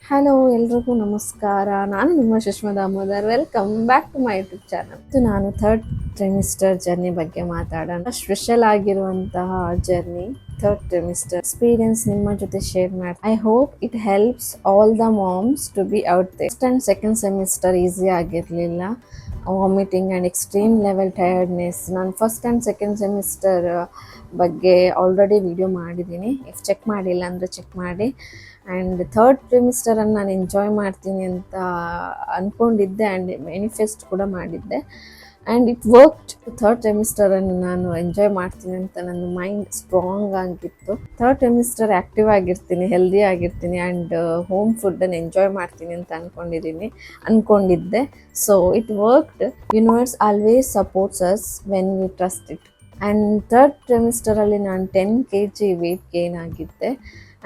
Hello ಎಲ್ರಿಗೂ ನಮಸ್ಕಾರ. ನಾನು ನಿಮ್ಮ Sushma Damodar. Welcome back to my YouTube channel. ನಾನು ಥರ್ಡ್ ಟ್ರಿಮಿಸ್ಟರ್ ಜರ್ನಿ ಬಗ್ಗೆ ಮಾತಾಡೋಣ. ಸ್ಪೆಷಲ್ ಆಗಿರುವಂತಹ ಜರ್ನಿ ಥರ್ಡ್ ಟ್ರಿಮಿಸ್ಟರ್ ಎಕ್ಸ್ಪೀರಿಯನ್ಸ್ ನಿಮ್ಮ ಜೊತೆ ಶೇರ್ ಮಾಡಿ. I hope it helps all the moms to be out there. First and second semester easy ಆಗಿರಲಿಲ್ಲ. Vomiting and extreme level tiredness. ನಾನು first and second semester ಬಗ್ಗೆ already video ಮಾಡಿದ್ದೀನಿ. If check ಮಾಡಿಲ್ಲ ಅಂದರೆ check ಮಾಡಿ. And third ಟ್ರಿಮಿಸ್ಟರನ್ನು ನಾನು enjoy ಮಾಡ್ತೀನಿ ಅಂತ ಅಂದ್ಕೊಂಡಿದ್ದೆ ಆ್ಯಂಡ್ ಮ್ಯಾನಿಫೆಸ್ಟ್ ಕೂಡ ಮಾಡಿದ್ದೆ. And it worked. ಥರ್ಡ್ ಟ್ರಿಮಿಸ್ಟರನ್ನು ನಾನು ಎಂಜಾಯ್ ಮಾಡ್ತೀನಿ ಅಂತ ನನ್ನ ಮೈಂಡ್ ಸ್ಟ್ರಾಂಗ್ ಆಗಿತ್ತು. ಥರ್ಡ್ ಟ್ರಿಮಿಸ್ಟರ್ ಆ್ಯಕ್ಟಿವ್ ಆಗಿರ್ತೀನಿ, ಹೆಲ್ದಿ ಆಗಿರ್ತೀನಿ ಆ್ಯಂಡ್ ಹೋಮ್ ಫುಡ್ಡನ್ನು ಎಂಜಾಯ್ ಮಾಡ್ತೀನಿ ಅಂತ ಅಂದ್ಕೊಂಡಿದ್ದೆ. So it worked. Universe always supports us when we trust it. And third ಟ್ರಿಮಿಸ್ಟರಲ್ಲಿ ನಾನು 10 kg ವೆಯ್ಟ್ ಗೇನ್ ಆಗಿದ್ದೆ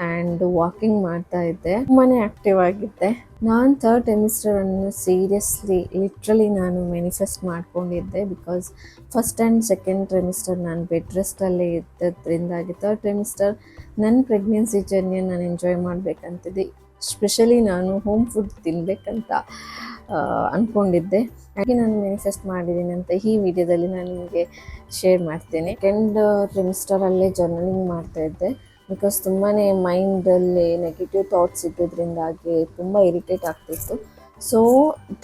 ಆ್ಯಂಡ್ ವಾಕಿಂಗ್ ಮಾಡ್ತಾ ಇದ್ದೆ. ತುಂಬಾ ಆ್ಯಕ್ಟಿವ್ ಆಗಿದ್ದೆ. ನಾನು ಥರ್ಡ್ ಟ್ರಿಮಿಸ್ಟರನ್ನು ಸೀರಿಯಸ್ಲಿ ಲಿಟ್ರಲಿ ನಾನು ಮ್ಯಾನಿಫೆಸ್ಟ್ ಮಾಡ್ಕೊಂಡಿದ್ದೆ. ಬಿಕಾಸ್ ಫಸ್ಟ್ ಆ್ಯಂಡ್ ಸೆಕೆಂಡ್ ಟ್ರಿಮಿಸ್ಟರ್ ನಾನು ಬೆಡ್ ರೆಸ್ಟಲ್ಲೇ ಇದ್ದದ್ರಿಂದಾಗಿ ಥರ್ಡ್ ಟ್ರಿಮಿಸ್ಟರ್ ನನ್ನ ಪ್ರೆಗ್ನೆನ್ಸಿ ಜರ್ನಿಯನ್ನು ನಾನು ಎಂಜಾಯ್ ಮಾಡಬೇಕಂತಿದ್ದೆ. ಸ್ಪೆಷಲಿ ನಾನು ಹೋಮ್ ಫುಡ್ ತಿನ್ನಬೇಕಂತ ಅಂದ್ಕೊಂಡಿದ್ದೆ. ಹಾಗೆ ನಾನು ಮ್ಯಾನಿಫೆಸ್ಟ್ ಮಾಡಿದ್ದೀನಿ ಅಂತ ಈ ವಿಡಿಯೋದಲ್ಲಿ ನಾನು ನಿಮಗೆ ಶೇರ್ ಮಾಡ್ತೇನೆ. ಸೆಕೆಂಡ್ ಟ್ರಿಮಿಸ್ಟರಲ್ಲೇ ಜರ್ನಲಿಂಗ್ ಮಾಡ್ತಾಯಿದ್ದೆ. ಬಿಕಾಸ್ ತುಂಬಾ ಮೈಂಡಲ್ಲಿ ನೆಗೆಟಿವ್ ಥಾಟ್ಸ್ ಇದ್ದದ್ರಿಂದಾಗಿ ತುಂಬ ಇರಿಟೇಟ್ ಆಗ್ತಿತ್ತು. ಸೊ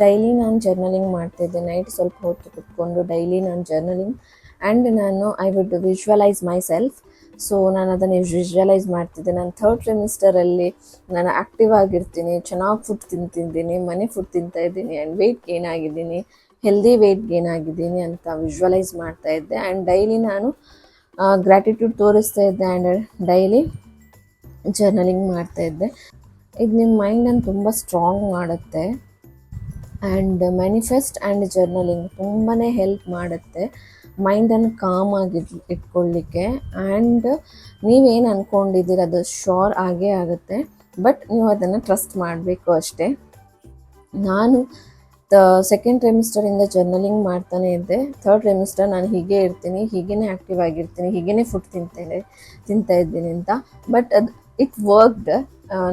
ಡೈಲಿ ನಾನು ಜರ್ನಲಿಂಗ್ ಮಾಡ್ತಾಯಿದ್ದೆ. ನೈಟ್ ಸ್ವಲ್ಪ ಹೊತ್ತು ಕುತ್ಕೊಂಡು ಡೈಲಿ ನಾನು journaling and I would visualise myself. So ನಾನು ಅದನ್ನು ವಿಜುವಲೈಸ್ ಮಾಡ್ತಿದ್ದೆ. ನಾನು ಥರ್ಡ್ ಟ್ರಿಮಿಸ್ಟರಲ್ಲಿ ನಾನು ಆ್ಯಕ್ಟಿವ್ ಆಗಿರ್ತೀನಿ, ಚೆನ್ನಾಗಿ ಫುಡ್ ತಿಂತಿದ್ದೀನಿ, ಮನೆ ಫುಡ್ ತಿಂತಾಯಿದ್ದೀನಿ ಆ್ಯಂಡ್ ವೆಯ್ಟ್ ಗೇನ್ ಆಗಿದ್ದೀನಿ, ಹೆಲ್ದಿ ವೆಯ್ಟ್ ಗೇನ್ ಆಗಿದ್ದೀನಿ ಅಂತ ವಿಜುವಲೈಸ್ ಮಾಡ್ತಾಯಿದ್ದೆ. ಆ್ಯಂಡ್ ಡೈಲಿ ನಾನು ಗ್ರ್ಯಾಟಿಟ್ಯೂಡ್ ತೋರಿಸ್ತಾ ಇದ್ದೆ ಆ್ಯಂಡ್ ಡೈಲಿ ಜರ್ನಲಿಂಗ್ ಮಾಡ್ತಾಯಿದ್ದೆ. ಇದು ನಿಮ್ಮ ಮೈಂಡನ್ನು ತುಂಬ ಸ್ಟ್ರಾಂಗ್ ಮಾಡುತ್ತೆ. ಆ್ಯಂಡ್ ಮ್ಯಾನಿಫೆಸ್ಟ್ ಆ್ಯಂಡ್ ಜರ್ನಲಿಂಗ್ ತುಂಬಾ ಹೆಲ್ಪ್ ಮಾಡುತ್ತೆ ಮೈಂಡನ್ನು ಕಾಮಾಗಿ ಇಟ್ಕೊಳ್ಳಿಕ್ಕೆ. ಆ್ಯಂಡ್ ನೀವೇನು ಅಂದ್ಕೊಂಡಿದ್ದೀರ ಅದು ಶ್ಯೂರ್ ಆಗೇ ಆಗುತ್ತೆ. ಬಟ್ ನೀವು ಅದನ್ನು ಟ್ರಸ್ಟ್ ಮಾಡಬೇಕು ಅಷ್ಟೇ. ನಾನು ಸೆಕೆಂಡ್ ಟ್ರಿಮಿಸ್ಟರಿಂದ ಜರ್ನಲಿಂಗ್ ಮಾಡ್ತಾನೆ ಇದ್ದೆ. ಥರ್ಡ್ ಟ್ರಿಮಿಸ್ಟರ್ ನಾನು ಹೀಗೆ ಇರ್ತೀನಿ, ಹೀಗೇ ಆ್ಯಕ್ಟಿವ್ ಆಗಿರ್ತೀನಿ, ಹೀಗೇ ಫುಡ್ ತಿಂತಾ ಇದ್ದೀನಿ ಅಂತ. ಬಟ್ ಅದು ಇಟ್ ವರ್ಕ್ಡ್.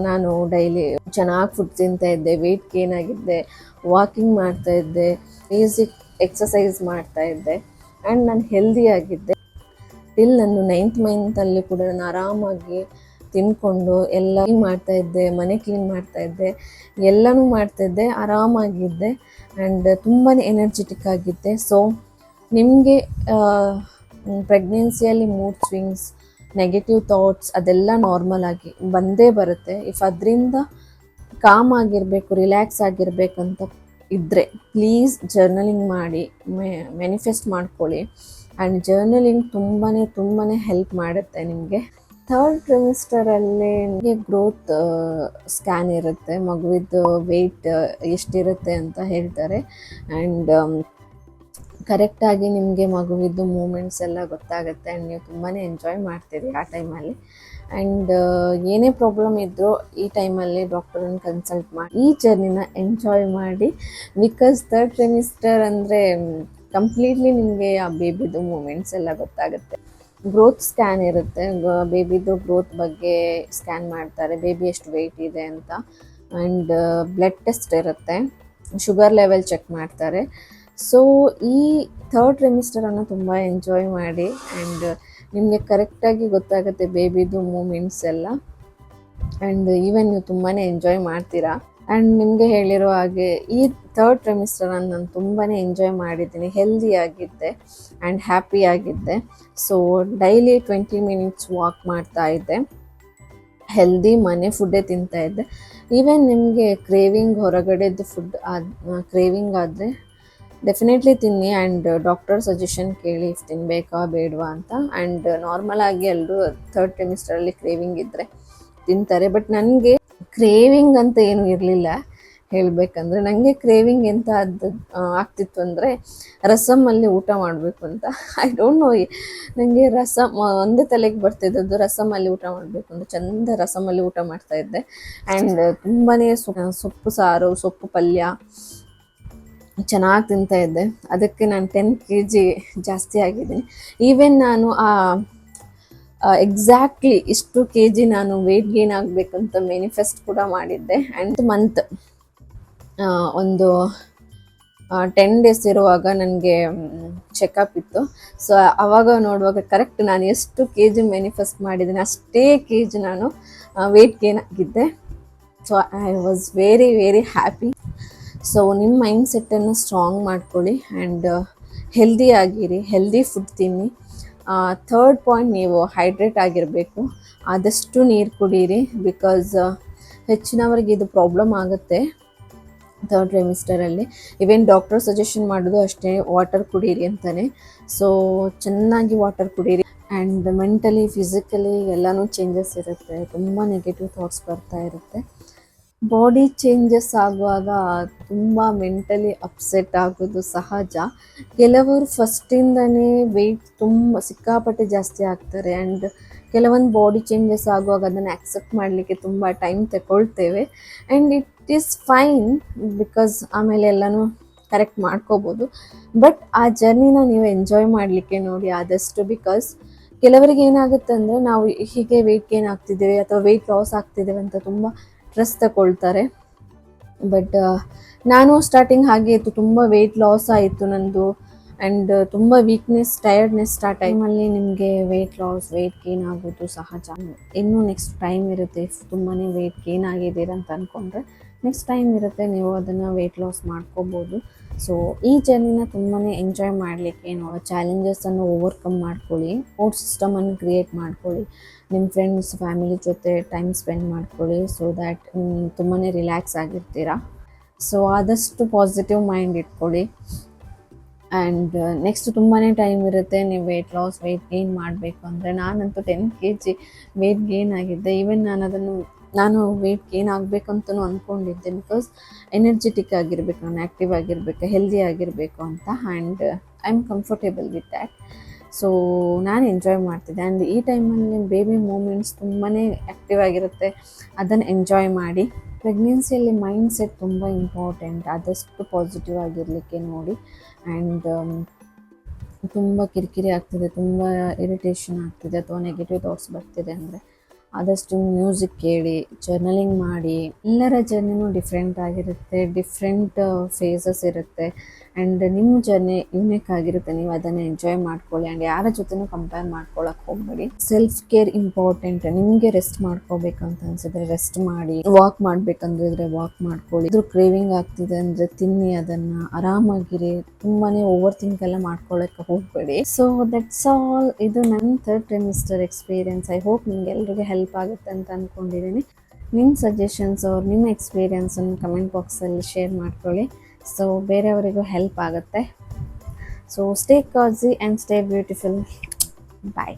ನಾನು ಡೈಲಿ ಚೆನ್ನಾಗಿ ಫುಡ್ ತಿಂತಾಯಿದ್ದೆ, ವೆಯ್ಟ್ ಗೇನ್ ಆಗಿದ್ದೆ, ವಾಕಿಂಗ್ ಮಾಡ್ತಾಯಿದ್ದೆ, ಬೇಸಿಕ್ ಎಕ್ಸಸೈಸ್ ಮಾಡ್ತಾಯಿದ್ದೆ ಆ್ಯಂಡ್ ನಾನು ಹೆಲ್ದಿ ಆಗಿದ್ದೆ. ಟಿಲ್ ನಾನು 9th ಮಂತಲ್ಲಿ ಕೂಡ ನಾನು ಆರಾಮಾಗಿ ತಿಂದ್ಕೊಂಡು ಎಲ್ಲ ಮಾಡ್ತಾಯಿದ್ದೆ, ಮನೆ ಕ್ಲೀನ್ ಮಾಡ್ತಾಯಿದ್ದೆ, ಎಲ್ಲನೂ ಮಾಡ್ತಾಯಿದ್ದೆ, ಆರಾಮಾಗಿದ್ದೆ ಆ್ಯಂಡ್ ತುಂಬಾ ಎನರ್ಜೆಟಿಕ್ ಆಗಿದ್ದೆ. ಸೊ ನಿಮಗೆ ಪ್ರೆಗ್ನೆನ್ಸಿಯಲ್ಲಿ ಮೂಡ್ ಸ್ವಿಂಗ್ಸ್, ನೆಗೆಟಿವ್ ಥಾಟ್ಸ್ ಅದೆಲ್ಲ ನಾರ್ಮಲ್ ಆಗಿ ಬಂದೇ ಬರುತ್ತೆ. ಇಫ್ ಅದರಿಂದ ಕಾಮ್ ಆಗಿರಬೇಕು, ರಿಲ್ಯಾಕ್ಸ್ ಆಗಿರಬೇಕಂತ ಇದ್ದರೆ ಪ್ಲೀಸ್ ಜರ್ನಲಿಂಗ್ ಮಾಡಿ, ಮ್ಯಾನಿಫೆಸ್ಟ್ ಮಾಡ್ಕೊಳ್ಳಿ. ಆ್ಯಂಡ್ ಜರ್ನಲಿಂಗ್ ತುಂಬಾ ಹೆಲ್ಪ್ ಮಾಡುತ್ತೆ ನಿಮಗೆ. ಥರ್ಡ್ ಟ್ರಿಮಿಸ್ಟರಲ್ಲಿ ನಿಮಗೆ ಗ್ರೋತ್ ಸ್ಕ್ಯಾನ್ ಇರುತ್ತೆ, ಮಗುವಿದ್ದು ವೆಯ್ಟ್ ಎಷ್ಟಿರುತ್ತೆ ಅಂತ ಹೇಳ್ತಾರೆ. ಆ್ಯಂಡ್ ಕರೆಕ್ಟಾಗಿ ನಿಮಗೆ ಮಗುವಿದ್ದು ಮೂಮೆಂಟ್ಸ್ ಎಲ್ಲ ಗೊತ್ತಾಗುತ್ತೆ ಆ್ಯಂಡ್ ನೀವು ತುಂಬಾ ಎಂಜಾಯ್ ಮಾಡ್ತೀರಿ ಆ ಟೈಮಲ್ಲಿ. ಆ್ಯಂಡ್ ಏನೇ ಪ್ರಾಬ್ಲಮ್ ಇದ್ದರೂ ಈ ಟೈಮಲ್ಲಿ ಡಾಕ್ಟರನ್ನು ಕನ್ಸಲ್ಟ್ ಮಾಡಿ ಈ ಜರ್ನಿನ ಎಂಜಾಯ್ ಮಾಡಿ. ಬಿಕಾಸ್ ಥರ್ಡ್ ಟ್ರಿಮಿಸ್ಟರ್ ಅಂದರೆ ಕಂಪ್ಲೀಟ್ಲಿ ನಿಮಗೆ ಆ ಬೇಬಿದು ಮೂಮೆಂಟ್ಸ್ ಎಲ್ಲ ಗೊತ್ತಾಗುತ್ತೆ. ಗ್ರೋತ್ ಸ್ಕ್ಯಾನ್ ಇರುತ್ತೆ, ಬೇಬಿದು ಗ್ರೋತ್ ಬಗ್ಗೆ ಸ್ಕ್ಯಾನ್ ಮಾಡ್ತಾರೆ, ಬೇಬಿ ಎಷ್ಟು ವೆಯ್ಟ್ ಇದೆ ಅಂತ. ಆ್ಯಂಡ್ ಬ್ಲಡ್ ಟೆಸ್ಟ್ ಇರುತ್ತೆ, ಶುಗರ್ ಲೆವೆಲ್ ಚೆಕ್ ಮಾಡ್ತಾರೆ. ಸೊ ಈ ಥರ್ಡ್ ಟ್ರಿಮಿಸ್ಟರನ್ನು ತುಂಬ ಎಂಜಾಯ್ ಮಾಡಿ ಆ್ಯಂಡ್ ನಿಮಗೆ ಕರೆಕ್ಟಾಗಿ ಗೊತ್ತಾಗುತ್ತೆ ಬೇಬಿದು ಮೂಮೆಂಟ್ಸ್ ಎಲ್ಲ. ಆ್ಯಂಡ್ ಈವನ್ ನೀವು ತುಂಬಾ ಎಂಜಾಯ್ ಮಾಡ್ತೀರಾ. ಆ್ಯಂಡ್ ನಿಮಗೆ ಹೇಳಿರೋ ಹಾಗೆ ಈ ಥರ್ಡ್ ಟ್ರಿಮಿಸ್ಟರನ್ನು ನಾನು ತುಂಬಾ ಎಂಜಾಯ್ ಮಾಡಿದ್ದೀನಿ, ಹೆಲ್ದಿ ಆಗಿದ್ದೆ ಆ್ಯಂಡ್ ಹ್ಯಾಪಿ ಆಗಿದ್ದೆ. ಸೊ ಡೈಲಿ 20 minutes ವಾಕ್ ಮಾಡ್ತಾ ಇದ್ದೆ, ಹೆಲ್ದಿ ಮನೆ ಫುಡ್ಡೇ ತಿಂತಾಯಿದ್ದೆ. ಈವನ್ ನಿಮಗೆ ಕ್ರೇವಿಂಗ್ ಹೊರಗಡೆದು ಫುಡ್ ಕ್ರೇವಿಂಗ್ ಆದರೆ ಡೆಫಿನೆಟ್ಲಿ ತಿನ್ನಿ ಆ್ಯಂಡ್ ಡಾಕ್ಟರ್ ಸಜೆಷನ್ ಕೇಳಿ ತಿನ್ನಬೇಕಾ ಬೇಡವಾ ಅಂತ. ಆ್ಯಂಡ್ ನಾರ್ಮಲಾಗಿ ಎಲ್ಲರೂ ಥರ್ಡ್ ಟ್ರಿಮಿಸ್ಟರಲ್ಲಿ ಕ್ರೇವಿಂಗ್ ಇದ್ದರೆ ತಿಂತಾರೆ. ಬಟ್ ನನಗೆ ಕ್ರೇವಿಂಗ್ ಅಂತ ಏನೂ ಇರಲಿಲ್ಲ ಹೇಳಬೇಕಂದ್ರೆ. ನನಗೆ ಕ್ರೇವಿಂಗ್ ಎಂತ ಆಗ್ತಿತ್ತು ಅಂದರೆ ರಸಮಲ್ಲಿ ಊಟ ಮಾಡಬೇಕು ಅಂತ. ಐ ಡೋಂಟ್ ನೋ, ನನಗೆ ರಸಮ್ ಒಂದೇ ತಲೆಗೆ ಬರ್ತಿದ್ದದ್ದು ರಸಮಲ್ಲಿ ಊಟ ಮಾಡಬೇಕು ಅಂತ. ಚಂದ ರಸಮಲ್ಲಿ ಊಟ ಮಾಡ್ತಾಯಿದ್ದೆ ಆ್ಯಂಡ್ ತುಂಬಾ ಸೊಪ್ಪು ಸಾರು, ಸೊಪ್ಪು ಪಲ್ಯ ಚೆನ್ನಾಗಿ ತಿಂತಾಯಿದ್ದೆ. ಅದಕ್ಕೆ ನಾನು 10 kg ಜಾಸ್ತಿ ಆಗಿದ್ದೀನಿ. ಈವನ್ ನಾನು ಎಕ್ಸಾಕ್ಟ್ಲಿ ಇಷ್ಟು ಕೆ ಜಿ ನಾನು ವೆಯ್ಟ್ ಗೇನ್ ಆಗಬೇಕಂತ ಮ್ಯಾನಿಫೆಸ್ಟ್ ಕೂಡ ಮಾಡಿದ್ದೆ. ಆ್ಯಂಡ್ ಮಂತ್ ಒಂದು 10 ಡೇಸ್ ಇರುವಾಗ ನನಗೆ ಚೆಕಪ್ ಇತ್ತು. ಸೊ ಆವಾಗ ನೋಡುವಾಗ ಕರೆಕ್ಟ್ ನಾನು ಎಷ್ಟು ಕೆ ಜಿ ಮ್ಯಾನಿಫೆಸ್ಟ್ ಮಾಡಿದ್ದೀನಿ ಅಷ್ಟೇ ಕೆ ಜಿ ನಾನು ವೆಯ್ಟ್ ಗೇನ್ ಆಗಿದ್ದೆ. So I was very very happy. So ನಿಮ್ಮ ಮೈಂಡ್ ಸೆಟ್ಟನ್ನು ಸ್ಟ್ರಾಂಗ್ ಮಾಡ್ಕೊಳ್ಳಿ ಆ್ಯಂಡ್ ಹೆಲ್ದಿ ಆಗಿರಿ, ಹೆಲ್ದಿ ಫುಡ್ ತಿನ್ನಿ. ಥರ್ಡ್ ಪಾಯಿಂಟ್, ನೀವು ಹೈಡ್ರೇಟ್ ಆಗಿರಬೇಕು, ಆದಷ್ಟು ನೀರು ಕುಡೀರಿ. ಬಿಕಾಸ್ ಹೆಚ್ಚಿನವರಿಗೆ ಇದು ಪ್ರಾಬ್ಲಮ್ ಆಗುತ್ತೆ ಥರ್ಡ್ ಟ್ರೈಮಿಸ್ಟರಲ್ಲಿ. ಇವೇನು ಡಾಕ್ಟರ್ ಸಜೆಷನ್ ಮಾಡೋದು ಅಷ್ಟೇ, ವಾಟರ್ ಕುಡೀರಿ ಅಂತಾನೆ. ಸೊ ಚೆನ್ನಾಗಿ ವಾಟರ್ ಕುಡೀರಿ. ಆ್ಯಂಡ್ ಮೆಂಟಲಿ ಫಿಸಿಕಲಿ ಎಲ್ಲನೂ ಚೇಂಜಸ್ ಇರುತ್ತೆ, ತುಂಬ ನೆಗೆಟಿವ್ ಥಾಟ್ಸ್ ಬರ್ತಾ ಇರುತ್ತೆ. ಬಾಡಿ ಚೇಂಜಸ್ ಆಗುವಾಗ ತುಂಬ ಮೆಂಟಲಿ ಅಪ್ಸೆಟ್ ಆಗೋದು ಸಹಜ. ಕೆಲವರು ಫಸ್ಟಿಂದನೇ ವೆಯ್ಟ್ ತುಂಬ ಸಿಕ್ಕಾಪಟ್ಟೆ ಜಾಸ್ತಿ ಆಗ್ತಾರೆ. ಆ್ಯಂಡ್ ಕೆಲವೊಂದು ಬಾಡಿ ಚೇಂಜಸ್ ಆಗುವಾಗ ಅದನ್ನು ಆಕ್ಸೆಪ್ಟ್ ಮಾಡಲಿಕ್ಕೆ ತುಂಬ ಟೈಮ್ ತಗೊಳ್ತೇವೆ. And it is fine, because ಆಮೇಲೆ ಎಲ್ಲನೂ ಕರೆಕ್ಟ್ ಮಾಡ್ಕೋಬೋದು. ಬಟ್ ಆ ಜರ್ನಿನ ನೀವು ಎಂಜಾಯ್ ಮಾಡಲಿಕ್ಕೆ ನೋಡಿ ಆದಷ್ಟು. ಬಿಕಾಸ್ ಕೆಲವರಿಗೆ ಏನಾಗುತ್ತೆ ಅಂದರೆ, ನಾವು ಹೀಗೆ ವೆಯ್ಟ್ ಗೇನ್ ಆಗ್ತಿದ್ದೇವೆ ಅಥವಾ ವೆಯ್ಟ್ ಲಾಸ್ ಆಗ್ತಿದ್ದೇವೆ ಅಂತ ತುಂಬ ಸ್ಟ್ರೆಸ್ ತಗೊಳ್ತಾರೆ. ಬಟ್ ನಾನು ಸ್ಟಾರ್ಟಿಂಗ್ ಹಾಗೆ ಇತ್ತು, ತುಂಬ ವೆಯ್ಟ್ ಲಾಸ್ ಆಯಿತು ನಂದು. ಆ್ಯಂಡ್ ತುಂಬ ವೀಕ್ನೆಸ್, ಟಯರ್ಡ್ನೆಸ್ ಸ್ಟಾರ್ಟ್ ಟೈಮಲ್ಲಿ ನಿಮಗೆ ವೆಯ್ಟ್ ಲಾಸ್, ವೆಯ್ಟ್ ಗೇನ್ ಆಗೋದು ಸಹಜ. ಇನ್ನೂ ನೆಕ್ಸ್ಟ್ ಟೈಮ್ ಇರುತ್ತೆ. ತುಂಬಾ ವೆಯ್ಟ್ ಗೇನ್ ಆಗಿದ್ದೀರ ಅಂತ ಅಂದ್ಕೊಂಡ್ರೆ ನೆಕ್ಸ್ಟ್ ಟೈಮ್ ಇರುತ್ತೆ, ನೀವು ಅದನ್ನು ವೆಯ್ಟ್ ಲಾಸ್ ಮಾಡ್ಕೋಬೋದು. ಸೊ ಈ ಜರ್ನಿನ ತುಂಬಾ ಎಂಜಾಯ್ ಮಾಡಲಿಕ್ಕೆ ಚಾಲೆಂಜಸನ್ನು ಓವರ್ಕಮ್ ಮಾಡ್ಕೊಳ್ಳಿ, ಸಪೋರ್ಟ್ ಸಿಸ್ಟಮನ್ನು ಕ್ರಿಯೇಟ್ ಮಾಡ್ಕೊಳ್ಳಿ, ನಿಮ್ಮ ಫ್ರೆಂಡ್ಸ್ ಫ್ಯಾಮಿಲಿ ಜೊತೆ ಟೈಮ್ ಸ್ಪೆಂಡ್ ಮಾಡ್ಕೊಳ್ಳಿ. ಸೊ ದ್ಯಾಟ್ ತುಂಬಾ ರಿಲ್ಯಾಕ್ಸ್ ಆಗಿರ್ತೀರ. ಸೊ ಆದಷ್ಟು ಪಾಸಿಟಿವ್ ಮೈಂಡ್ ಇಟ್ಕೊಳ್ಳಿ. ಆ್ಯಂಡ್ ನೆಕ್ಸ್ಟ್ ತುಂಬಾ ಟೈಮ್ ಇರುತ್ತೆ ನೀವು ವೆಯ್ಟ್ ಲಾಸ್, ವೆಯ್ಟ್ ಗೇನ್ ಮಾಡಬೇಕು ಅಂದರೆ. ನಾನಂತೂ 10 kg ವೆಯ್ಟ್ ಗೇನ್ ಆಗಿದ್ದೆ. ಈವನ್ ನಾನು ವೆಯ್ಟ್ ಗೇನ್ ಆಗಬೇಕಂತಲೂ ಅಂದ್ಕೊಂಡಿದ್ದೆ. ಬಿಕಾಸ್ ಎನರ್ಜೆಟಿಕ್ ಆಗಿರಬೇಕು, ನಾನು ಆ್ಯಕ್ಟಿವ್ ಆಗಿರಬೇಕು, ಹೆಲ್ದಿ ಆಗಿರಬೇಕು ಅಂತ. And I am comfortable with that. So ನಾನು ಎಂಜಾಯ್ ಮಾಡ್ತಿದ್ದೆ. ಆ್ಯಂಡ್ ಈ ಟೈಮಲ್ಲಿ ಬೇಬಿ ಮೂಮೆಂಟ್ಸ್ ತುಂಬಾ ಆ್ಯಕ್ಟಿವ್ ಆಗಿರುತ್ತೆ, ಅದನ್ನು ಎಂಜಾಯ್ ಮಾಡಿ. ಪ್ರೆಗ್ನೆನ್ಸಿಯಲ್ಲಿ ಮೈಂಡ್ ಸೆಟ್ ತುಂಬ ಇಂಪಾರ್ಟೆಂಟ್, ಆದಷ್ಟು ಪಾಸಿಟಿವ್ ಆಗಿರಲಿಕ್ಕೆ ನೋಡಿ. ಆ್ಯಂಡ್ ತುಂಬ ಕಿರಿಕಿರಿ ಆಗ್ತಿದೆ, ತುಂಬ ಇರಿಟೇಷನ್ ಆಗ್ತಿದೆ ಅಥವಾ ನೆಗೆಟಿವ್ ಥಾಟ್ಸ್ ಬರ್ತಿದೆ ಅಂದರೆ ಆದಷ್ಟು ಮ್ಯೂಸಿಕ್ ಕೇಳಿ, ಜರ್ನಲಿಂಗ್ ಮಾಡಿ. ಎಲ್ಲರ ಜರ್ನಿನೂ ಡಿಫ್ರೆಂಟ್ ಆಗಿರುತ್ತೆ, ಡಿಫ್ರೆಂಟ್ ಫೇಸಸ್ ಇರುತ್ತೆ. ಆ್ಯಂಡ್ ನಿಮ್ಮ ಜರ್ನಿ ಯೂನಿಕ್ ಆಗಿರುತ್ತೆ, ನೀವು ಅದನ್ನು ಎಂಜಾಯ್ ಮಾಡ್ಕೊಳ್ಳಿ. ಆ್ಯಂಡ್ ಯಾರ ಜೊತೆನೂ ಕಂಪೇರ್ ಮಾಡ್ಕೊಳ್ಳೋಕೆ ಹೋಗಬೇಡಿ. Self care important. ನಿಮಗೆ ರೆಸ್ಟ್ ಮಾಡ್ಕೋಬೇಕಂತ ಅನ್ಸಿದ್ರೆ ರೆಸ್ಟ್ ಮಾಡಿ, ವಾಕ್ ಮಾಡಬೇಕಂದ್ರೆ ವಾಕ್ ಮಾಡ್ಕೊಳ್ಳಿ. ಇದ್ರ ಕ್ರೇವಿಂಗ್ ಆಗ್ತಿದೆ ಅಂದರೆ ತಿನ್ನಿ, ಅದನ್ನು ಆರಾಮಾಗಿರಿ. ತುಂಬಾ ಓವರ್ ಥಿಂಕ್ ಎಲ್ಲ ಮಾಡ್ಕೊಳ್ಳೋಕೆ ಹೋಗಬೇಡಿ. So that's all. ಇದು ನನ್ನ third trimester experience. I hope ನಿಮ್ಗೆ ಎಲ್ರಿಗೂ ಹೆಲ್ಪ್ ಆಗುತ್ತೆ ಅಂತ ಅಂದ್ಕೊಂಡಿದ್ದೀನಿ. ನಿಮ್ಮ ಸಜೆಷನ್ಸ್ ಅವ್ರು ನಿಮ್ಮ ಎಕ್ಸ್ಪೀರಿಯನ್ಸನ್ನು ಕಮೆಂಟ್ ಬಾಕ್ಸಲ್ಲಿ ಶೇರ್ ಮಾಡ್ಕೊಳ್ಳಿ. ಸೊ ಬೇರೆಯವರಿಗೂ ಹೆಲ್ಪ್ ಆಗುತ್ತೆ. So stay cosy and stay beautiful. Bye.